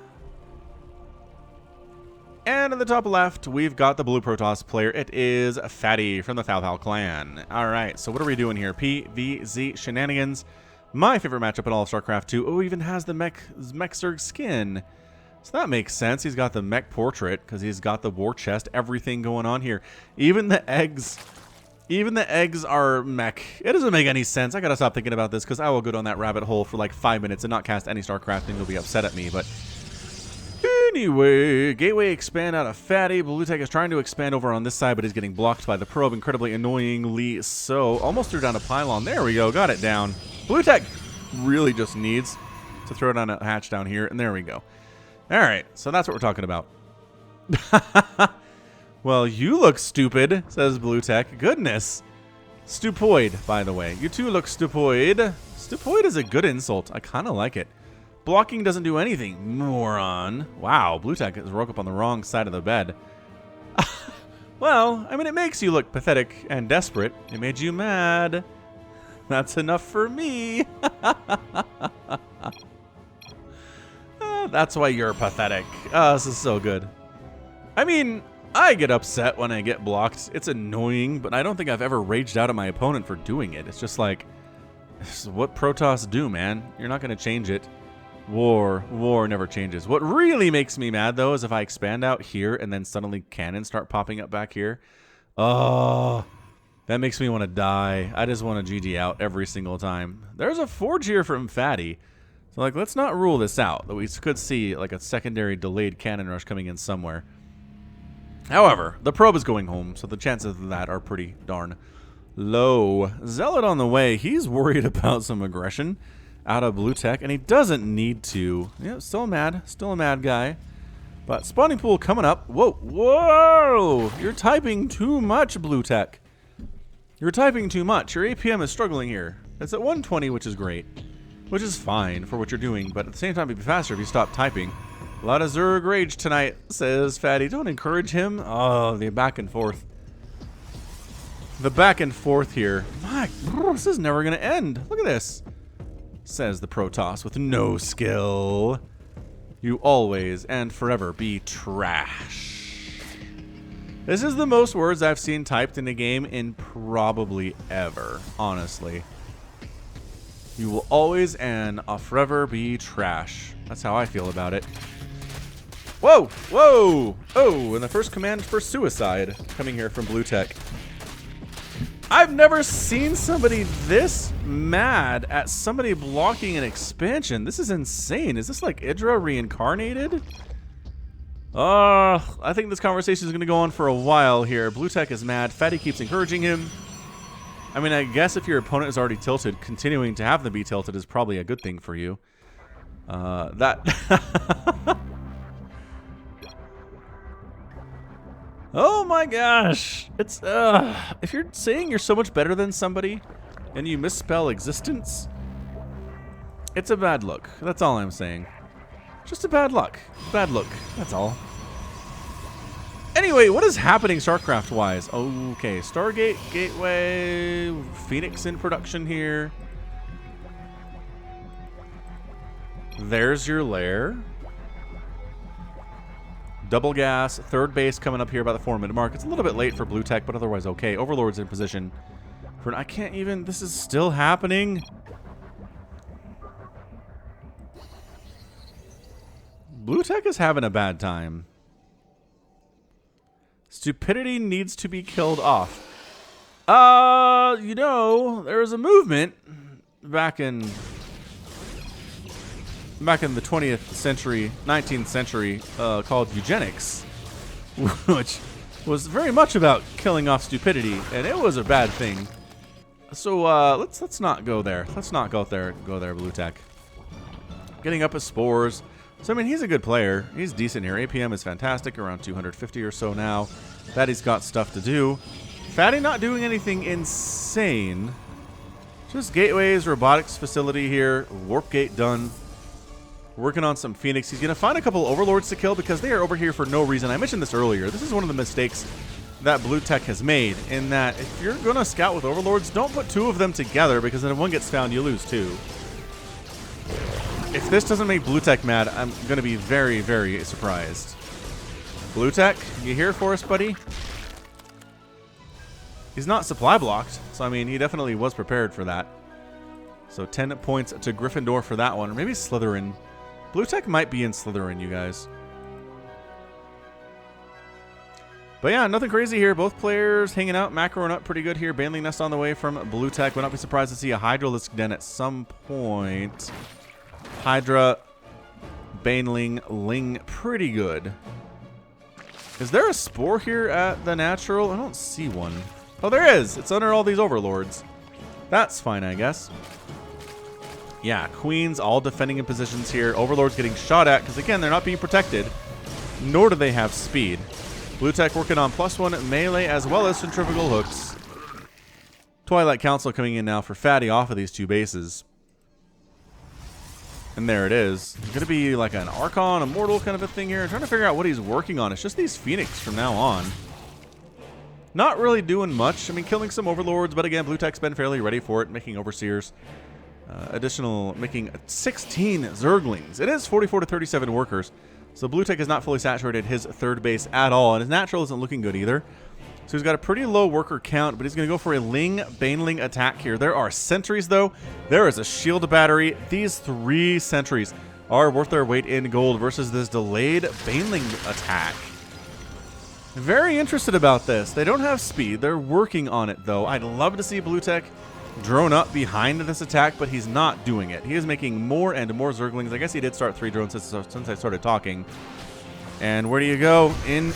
And in the top left, we've got the Blue Protoss player. It is Fatty from the Thal clan. All right, so what are we doing here? PvZ shenanigans. My favorite matchup in all of StarCraft 2. Oh, even has the Mech Zerg skin. So that makes sense. He's got the Mech portrait because he's got the war chest. Everything going on here. Even the eggs. Even the eggs are Mech. It doesn't make any sense. I gotta stop thinking about this because I will go down that rabbit hole for like 5 minutes and not cast any StarCraft and you'll be upset at me. But anyway, Gateway expand out of Fatty. BlueTEC is trying to expand over on this side, but he's getting blocked by the probe, incredibly annoyingly so. Almost threw down a pylon. There we go. Got it down. BlueTEC really just needs to throw down a hatch down here, and there we go. All right, so that's what we're talking about. Well, you look stupid, says BlueTEC. Goodness. Stupoid, by the way. You two look stupoid. Stupoid is a good insult. I kind of like it. Blocking doesn't do anything, moron. Wow, BlueTEC has woke up on the wrong side of the bed. Well, I mean, it makes you look pathetic and desperate. It made you mad. That's enough for me. That's why you're pathetic. Oh, this is so good. I mean, I get upset when I get blocked. It's annoying, but I don't think I've ever raged out at my opponent for doing it. It's just like, this is what Protoss do, man. You're not going to change it. War never changes. What really makes me mad, though, is if I expand out here and then suddenly cannons start popping up back here. Oh, that makes me want to die. I just want to GG out every single time. There's a forge here from Fatty. So, like, let's not rule this out. That we could see, like, a secondary delayed cannon rush coming in somewhere. However, the probe is going home, so the chances of that are pretty darn low. Zealot on the way. He's worried about some aggression out of BlueTEC, and he doesn't need to. Yeah, still mad. Still a mad guy. But spawning pool coming up. Whoa, whoa! You're typing too much, BlueTEC. You're typing too much. Your APM is struggling here. It's at 120, which is great. Which is fine for what you're doing, but at the same time, it'd be faster if you stop typing. A lot of Zerg rage tonight, says Fatty. Don't encourage him. Oh, the back and forth. The back and forth here. My, this is never going to end. Look at this. Says the Protoss with no skill. You always and forever be trash. This is the most words I've seen typed in a game in probably ever, honestly. You will always and forever be trash. That's how I feel about it. Whoa! Whoa! Oh, and the first command for suicide coming here from BlueTEC. I've never seen somebody this mad at somebody blocking an expansion. This is insane. Is this like Idra reincarnated? I think this conversation is going to go on for a while here. BlueTEC is mad. Fatty keeps encouraging him. I mean, I guess if your opponent is already tilted, continuing to have them be tilted is probably a good thing for you. Oh my gosh. It's, if you're saying you're so much better than somebody and you misspell existence, it's a bad look. That's all I'm saying. Just a bad luck. Bad look. That's all. Anyway, what is happening StarCraft-wise? Okay, Stargate, Gateway, Phoenix in production here. There's your lair. Double gas, third base coming up here by the 4-minute mark. It's a little bit late for BlueTEC, but otherwise okay. Overlord's in position. I can't even... This is still happening. BlueTEC is having a bad time. Stupidity needs to be killed off. You know, there was a movement back in the 20th century, 19th century, called eugenics, which was very much about killing off stupidity, and it was a bad thing. So let's not go there. Let's not go there, BlueTEC. Getting up his spores. So I mean, he's a good player. He's decent here. APM is fantastic, around 250 or so now. Fatty's got stuff to do. Fatty not doing anything insane. Just gateways, robotics facility here. Warp gate done. Working on some Phoenix. He's going to find a couple Overlords to kill because they are over here for no reason. I mentioned this earlier. This is one of the mistakes that BlueTEC has made, in that if you're going to scout with Overlords, don't put two of them together, because then if one gets found, you lose two. If this doesn't make BlueTEC mad, I'm going to be very, very surprised. BlueTEC, you here for us, buddy? He's not supply blocked, so I mean, he definitely was prepared for that. So 10 points to Gryffindor for that one, or maybe Slytherin. BlueTEC might be in Slytherin, you guys. But yeah, nothing crazy here. Both players hanging out, macroing up pretty good here. Baneling Nest on the way from BlueTEC. Would not be surprised to see a Hydralisk Den at some point. Hydra, Baneling, Ling, pretty good. Is there a Spore here at the natural? I don't see one. Oh, there is. It's under all these Overlords. That's fine, I guess. Yeah, queens all defending in positions here. Overlord's getting shot at because, again, they're not being protected, nor do they have speed. BlueTEC working on +1 melee as well as centrifugal hooks. Twilight Council coming in now for Fatty off of these 2 bases. And there it is. It's going to be like an Archon, Immortal kind of a thing here. I'm trying to figure out what he's working on. It's just these Phoenix from now on. Not really doing much. I mean, killing some Overlords, but again, BlueTEC's been fairly ready for it, making Overseers. Making 16 Zerglings. It is 44 to 37 workers. So BlueTEC has not fully saturated his 3rd base at all, and his natural isn't looking good either. So he's got a pretty low worker count, but he's going to go for a Baneling attack here. There are sentries, though. There is a shield battery. These 3 sentries are worth their weight in gold versus this delayed Baneling attack. Very interested about this. They don't have speed. They're working on it, though. I'd love to see BlueTEC drone up behind this attack, but he's not doing it. He is making more and more Zerglings. I guess he did start 3 drones since I started talking. And where do you go? In.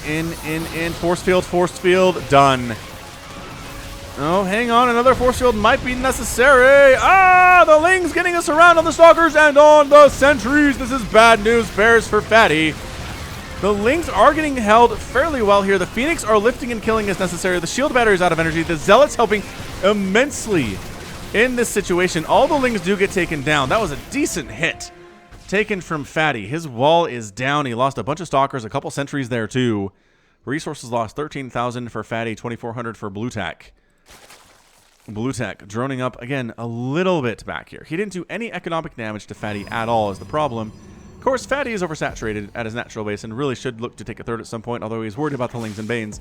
Force field, done. Oh, hang on. Another force field might be necessary. Ah, the Ling's getting us around on the Stalkers and on the Sentries. This is bad news bears for Fatty. The Lings are getting held fairly well here. The Phoenix are lifting and killing as necessary. The shield battery is out of energy. The Zealots helping immensely in this situation. All the Lings do get taken down. That was a decent hit taken from Fatty. His wall is down. He lost a bunch of Stalkers, a couple Sentries there too. Resources lost 13,000 for Fatty, 2,400 for BlueTEC. BlueTEC droning up again a little bit back here. He didn't do any economic damage to Fatty at all is the problem. Of course, Fatty is oversaturated at his natural base and really should look to take a 3rd at some point, although he's worried about the Lings and Banes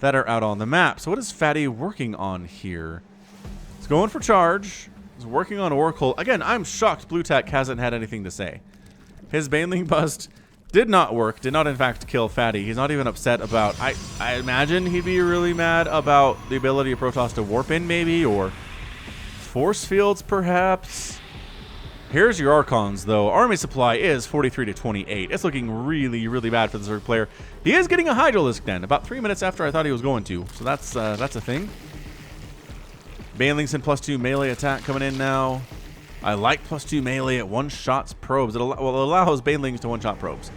that are out on the map. So what is Fatty working on here? He's going for charge. He's working on Oracle. Again, I'm shocked BlueTEC hasn't had anything to say. His Baneling bust did not work, did not in fact kill Fatty. He's not even upset about, I imagine he'd be really mad about the ability of Protoss to warp in maybe, or force fields perhaps. Here's your Archons though. Army supply is 43 to 28. It's looking really, really bad for the Zerg player. He is getting a Hydralisk then, about 3 minutes after I thought he was going to. So that's a thing. Banelings in +2 melee attack coming in now. I like +2 melee at one-shots probes. It allows Banelings to one-shot probes,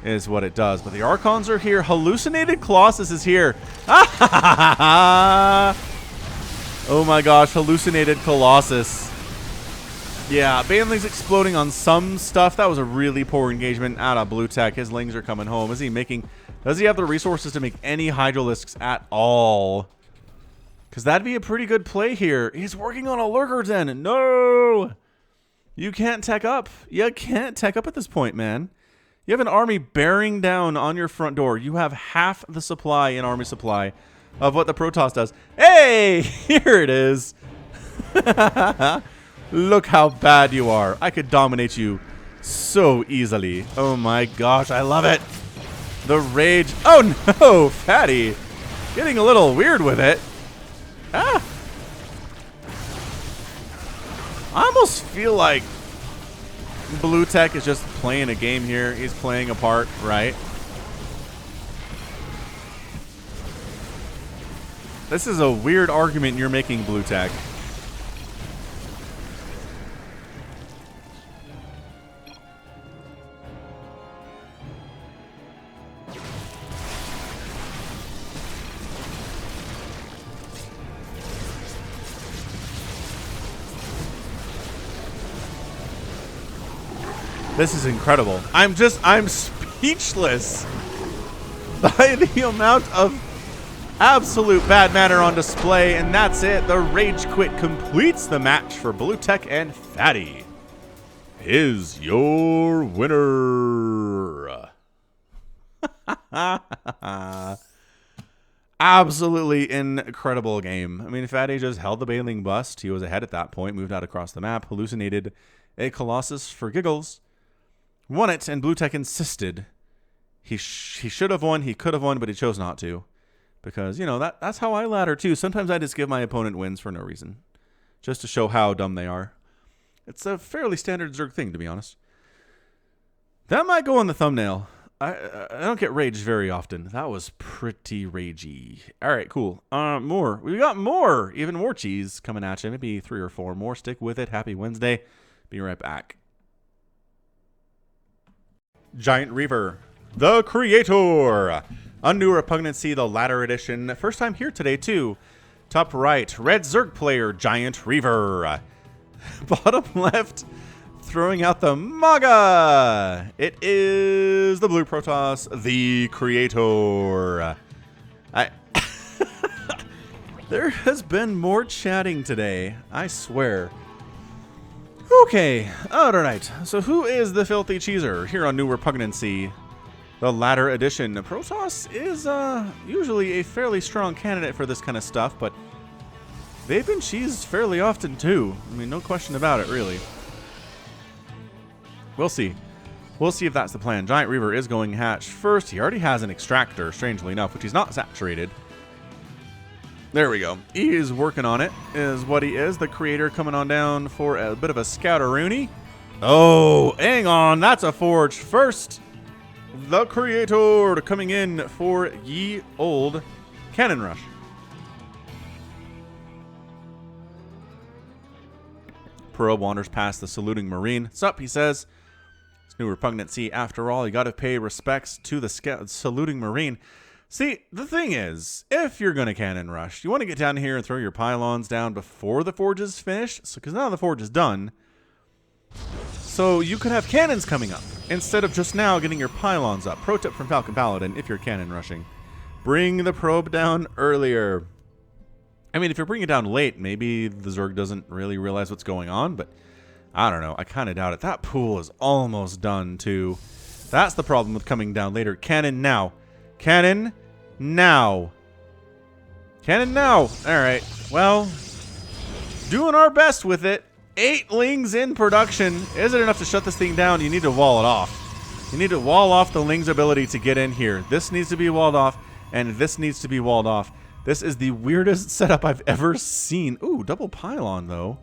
is what it does. But the Archons are here. Hallucinated Colossus is here. Oh my gosh, Hallucinated Colossus. Yeah, Banelings exploding on some stuff. That was a really poor engagement out of BlueTEC. His Lings are coming home. Does he have the resources to make any Hydralisks at all? Because that'd be a pretty good play here. He's working on a Lurker Den. No! You can't tech up. You can't tech up at this point, man. You have an army bearing down on your front door. You have half the supply in army supply of what the Protoss does. Hey! Here it is. Look how bad you are. I could dominate you so easily. Oh my gosh, I love it. The rage. Oh no, Fatty. Getting a little weird with it. Ah! I almost feel like BlueTEC is just playing a game here. He's playing a part, right? This is a weird argument you're making, BlueTEC. This is incredible. I'm speechless by the amount of absolute bad matter on display, and that's it. The Rage Quit completes the match for BlueTEC, and Fatty is your winner. Absolutely incredible game. I mean, Fatty just held the Baneling bust. He was ahead at that point, moved out across the map, hallucinated a Colossus for giggles. Won it, and BlueTEC insisted he should have won, he could have won, but he chose not to. Because, you know, that's how I ladder too. Sometimes I just give my opponent wins for no reason. Just to show how dumb they are. It's a fairly standard Zerg thing, to be honest. That might go on the thumbnail. I don't get raged very often. That was pretty ragey. Alright, cool. More. We got more! Even more cheese coming at you. Maybe 3 or 4 more. Stick with it. Happy Wednesday. Be right back. Giant Reaver, the creator. Undue Repugnancy, the latter edition. First time here today, too. Top right, Red Zerg player, Giant Reaver. Bottom left, throwing out the MAGA. It is the Blue Protoss, the creator. There has been more chatting today, I swear. Okay, alright. So who is the Filthy Cheeser here on New Repugnancy? The latter edition. Protoss is usually a fairly strong candidate for this kind of stuff, but they've been cheesed fairly often too. I mean, no question about it, really. We'll see. We'll see if that's the plan. Giant Reaver is going hatch first. He already has an extractor, strangely enough, which he's not saturated. There we go. He is working on it, is what he is. The creator coming on down for a bit of a scouter-rooney. Oh, hang on. That's a forge first. The creator coming in for ye old cannon rush. Probe wanders past the saluting marine. Sup, he says. It's New Repugnancy. After all, you got to pay respects to the saluting marine. See, the thing is, if you're going to cannon rush, you want to get down here and throw your pylons down before the forge is finished, because now the forge is done. So you could have cannons coming up, instead of just now getting your pylons up. Pro tip from falconpaladin, if you're cannon rushing. Bring the probe down earlier. I mean, if you're bringing it down late, maybe the Zerg doesn't really realize what's going on, but I don't know. I kind of doubt it. That pool is almost done, too. That's the problem with coming down later. Cannon now. Cannon now. Cannon now. All right. Well, doing our best with it. 8 Lings in production. Is it enough to shut this thing down? You need to wall it off. You need to wall off the Ling's ability to get in here. This needs to be walled off, and this needs to be walled off. This is the weirdest setup I've ever seen. Ooh, double pylon, though.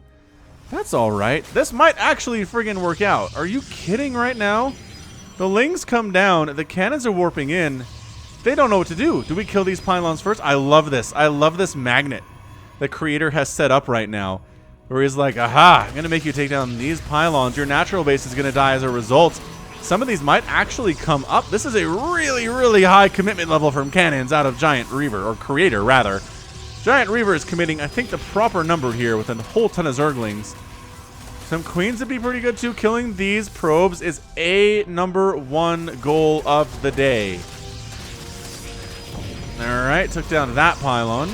That's all right. This might actually friggin' work out. Are you kidding right now? The Lings come down. The cannons are warping in. They don't know what to do. Do we kill these pylons first? I love this. I love this magnet the creator has set up right now, where he's like, aha, I'm going to make you take down these pylons. Your natural base is going to die as a result. Some of these might actually come up. This is a really, really high commitment level from cannons out of Giant Reaver, or creator, rather. Giant Reaver is committing, I think, the proper number here with a whole ton of Zerglings. Some queens would be pretty good, too. Killing these probes is a #1 goal of the day. Alright, took down that pylon.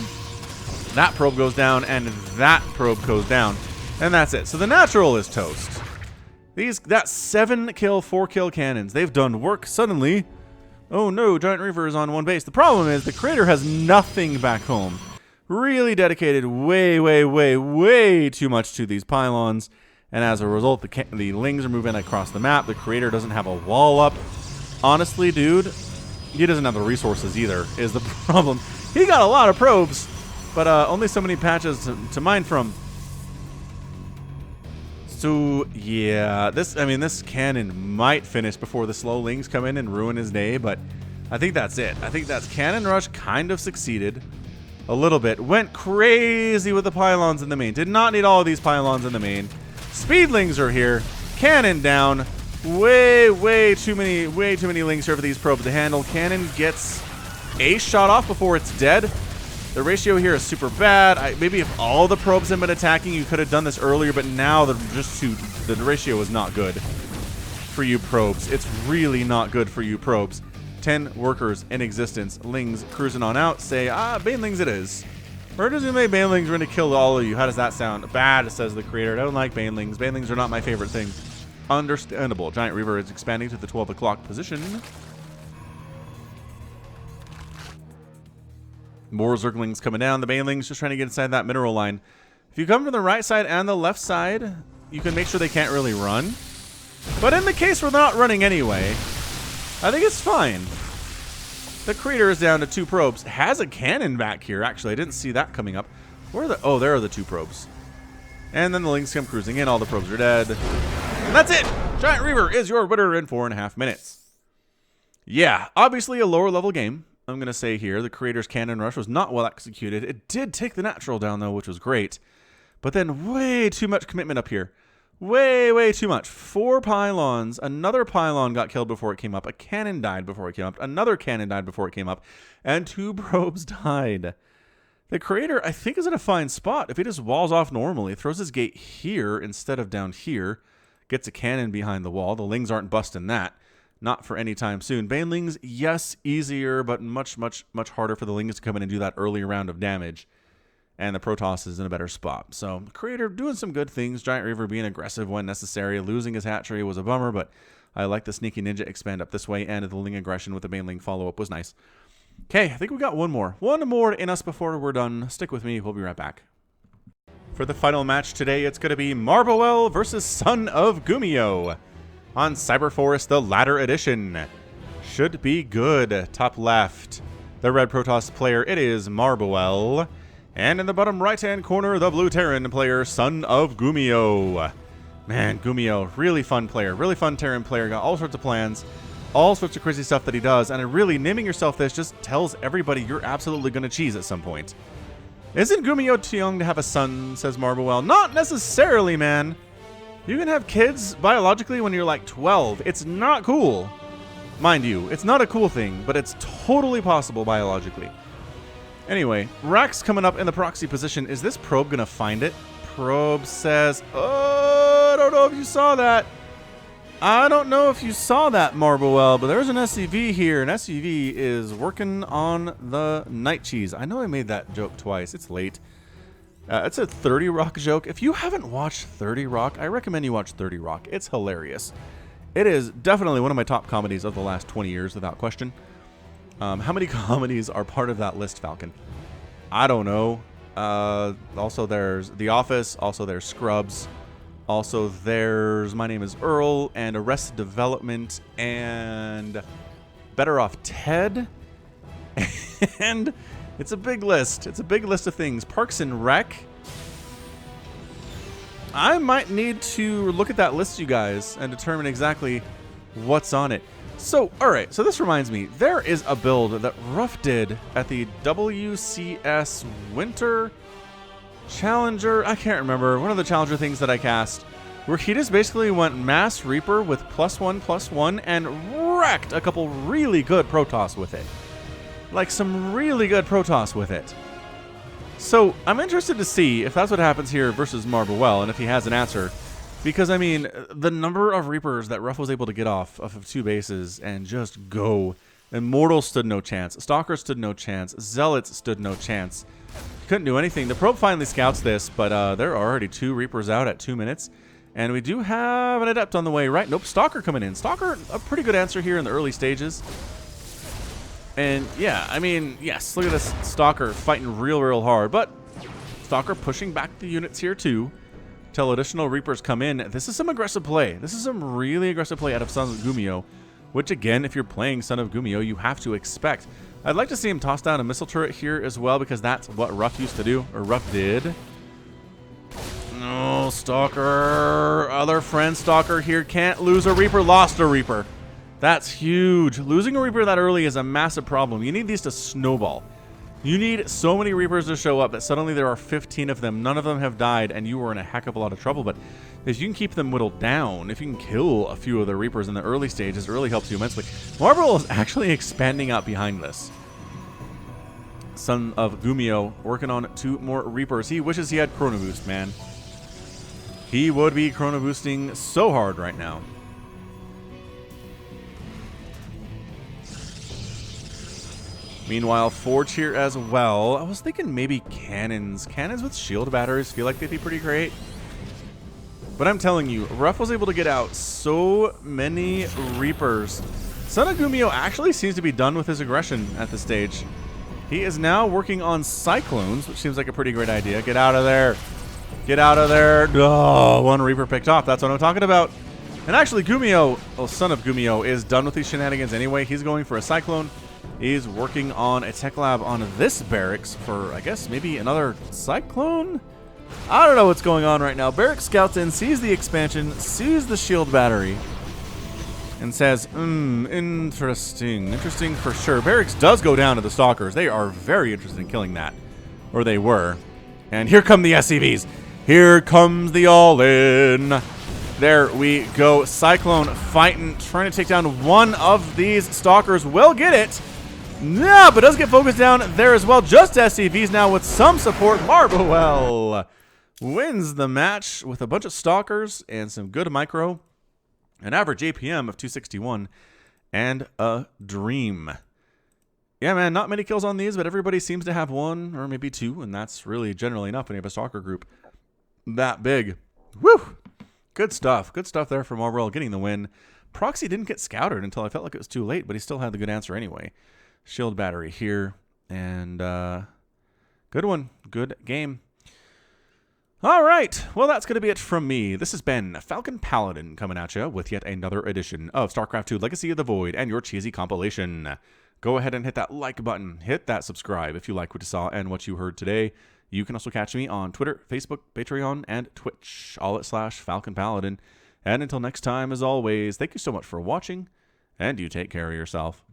That probe goes down, and that probe goes down. And that's it. So the natural is toast. That's 7 kill, 4 kill cannons. They've done work suddenly. Oh no, Giant Reaver is on one base. The problem is the creator has nothing back home. Really dedicated way, way, way, way too much to these pylons. And as a result, the Lings are moving across the map. The creator doesn't have a wall up. Honestly, dude, he doesn't have the resources either, is the problem. He got a lot of probes, but only so many patches to mine from. So, yeah, this cannon might finish before the slow Lings come in and ruin his day, but I think that's it. I think that's Cannon Rush kind of succeeded a little bit. Went crazy with the pylons in the main. Did not need all of these pylons in the main. Speedlings are here. Cannon down. Way too many Lings here for these probes to handle. Cannon gets a shot off before it's dead. The ratio here is super bad. Maybe if all the probes had been attacking, you could have done this earlier, but now the ratio is not good for you probes. It's really not good for you probes. 10 workers in existence. Lings cruising on out. Say, Banelings it is. Or does it make Banelings are going to kill all of you? How does that sound? Bad, says the creator. I don't like Banelings. Banelings are not my favorite thing. Understandable. Giant Reaver is expanding to the 12 o'clock position. More Zerglings coming down. The Banelings just trying to get inside that mineral line. If you come from the right side and the left side, you can make sure they can't really run. But in the case where they're not running anyway, I think it's fine. The creator is down to 2 probes. Has a cannon back here, actually. I didn't see that coming up. Where are the... Oh, there are the 2 probes. And then the Lings come cruising in. All the probes are dead. And that's it! Giant Reaver is your winner in 4.5 minutes. Yeah, obviously a lower level game. I'm going to say here, the creator's cannon rush was not well executed. It did take the natural down, though, which was great. But then way too much commitment up here. Way too much. 4 pylons. Another pylon got killed before it came up. A cannon died before it came up. Another cannon died before it came up. And 2 probes died. The creator, I think, is in a fine spot. If he just walls off normally, throws his gate here instead of down here, gets a cannon behind the wall. The Lings aren't busting that. Not for any time soon. Banelings, yes, easier, but much harder for the Lings to come in and do that early round of damage. And the Protoss is in a better spot. So, creator doing some good things. Giant Reaver being aggressive when necessary. Losing his hatchery was a bummer, but I like the Sneaky Ninja expand up this way, and the Ling aggression with the Baneling follow-up was nice. Okay, I think we got one more. One more in us before we're done. Stick with me. We'll be right back. For the final match today, it's going to be Marboel versus Son of Gumi Oh on Cyberforest, the Ladder Edition. Should be good. Top left, the red Protoss player, it is Marboel. And in the bottom right-hand corner, the blue Terran player, Son of Gumi Oh. Man, Gumi Oh, really fun player. Really fun Terran player. Got all sorts of plans. All sorts of crazy stuff that he does. And really, naming yourself this just tells everybody you're absolutely going to cheese at some point. Isn't Gumi Oh too young to have a son, says Marboel. Not necessarily, man. You can have kids biologically when you're like 12. It's not cool. Mind you, it's not a cool thing, but it's totally possible biologically. Anyway, Rax coming up in the proxy position. Is this probe going to find it? Probe says, oh, I don't know if you saw that. I don't know if you saw that, Marboel, but there's an SCV here. An SCV is working on the night cheese. I know I made that joke twice. It's late. It's a 30 Rock joke. If you haven't watched 30 Rock, I recommend you watch 30 Rock. It's hilarious. It is definitely one of my top comedies of the last 20 years, without question. How many comedies are part of that list, Falcon? I don't know. Also, there's The Office. Also, there's Scrubs. Also, there's My Name is Earl and Arrested Development and Better Off Ted. And it's a big list. It's a big list of things. Parks and Rec. I might need to look at that list, you guys, and determine exactly what's on it. So, alright, so this reminds me, there is a build that Ruff did at the WCS Winter Challenger, I can't remember, one of the Challenger things that I cast, where he just basically went Mass Reaper with +1/+1 and wrecked a couple really good Protoss with it. Like some really good Protoss with it. So, I'm interested to see if that's what happens here versus Marboel, and if he has an answer. Because, I mean, the number of Reapers that Ruff was able to get off of 2 bases and just go. Immortals stood no chance. Stalkers stood no chance. Zealots stood no chance. Couldn't do anything. The probe finally scouts this, but there are already 2 Reapers out at 2 minutes. And we do have an Adept on the way, right? Nope, Stalker coming in. Stalker, a pretty good answer here in the early stages. And, yeah, I mean, yes, look at this Stalker fighting real hard. But Stalker pushing back the units here, too. Till additional Reapers come in. This is some aggressive play. This is some really aggressive play out of Son of Gumi Oh, which again, if you're playing Son of Gumi Oh, you have to expect. I'd like to see him toss down a missile turret here as well, because that's what Ruff used to do, or Ruff did. No, Stalker. Other friend Stalker here can't lose a Reaper. Lost a Reaper. That's huge. Losing a Reaper that early is a massive problem. You need these to snowball. You need so many Reapers to show up that suddenly there are 15 of them. None of them have died, and you are in a heck of a lot of trouble. But if you can keep them whittled down, if you can kill a few of the Reapers in the early stages, it really helps you immensely. Marboel is actually expanding out behind this. Son of Gumi Oh working on 2 more Reapers. He wishes he had Chrono Boost, man. He would be Chrono Boosting so hard right now. Meanwhile, Forge here as well. I was thinking maybe cannons. Cannons with shield batteries feel like they'd be pretty great. But I'm telling you, Ruff was able to get out so many Reapers. Son of Gumi Oh actually seems to be done with his aggression at this stage. He is now working on Cyclones, which seems like a pretty great idea. Get out of there. Get out of there. Oh, 1 Reaper picked off. That's what I'm talking about. And actually, Gumi Oh, well, Son of Gumi Oh, is done with these shenanigans anyway. He's going for a Cyclone. He's working on a tech lab on this barracks for, I guess, maybe another Cyclone? I don't know what's going on right now. Barracks scouts in, sees the expansion, sees the shield battery, and says, interesting. Interesting for sure. Barracks does go down to the Stalkers. They are very interested in killing that. Or they were. And here come the SCVs. Here comes the all-in. There we go. Cyclone fighting, trying to take down one of these stalkers. Will get it. Yeah, but does get focused down there as well. Just SCVs now with some support. Marblewell wins the match with a bunch of stalkers and some good micro. An average APM of 261 and a dream. Yeah, man, not many kills on these, but everybody seems to have one or maybe two, and that's really generally enough when you have a stalker group that big. Woo! Good stuff. Good stuff there from Marblewell getting the win. Proxy didn't get scouted until I felt like it was too late, but he still had the good answer anyway. Shield battery here, and good one. Good game. All right. Well, that's going to be it from me. This has been falconpaladin coming at you with yet another edition of StarCraft 2 Legacy of the Void and your cheesy compilation. Go ahead and hit that like button. Hit that subscribe if you like what you saw and what you heard today. You can also catch me on Twitter, Facebook, Patreon, and Twitch, all at /falconpaladin. And until next time, as always, thank you so much for watching, and you take care of yourself.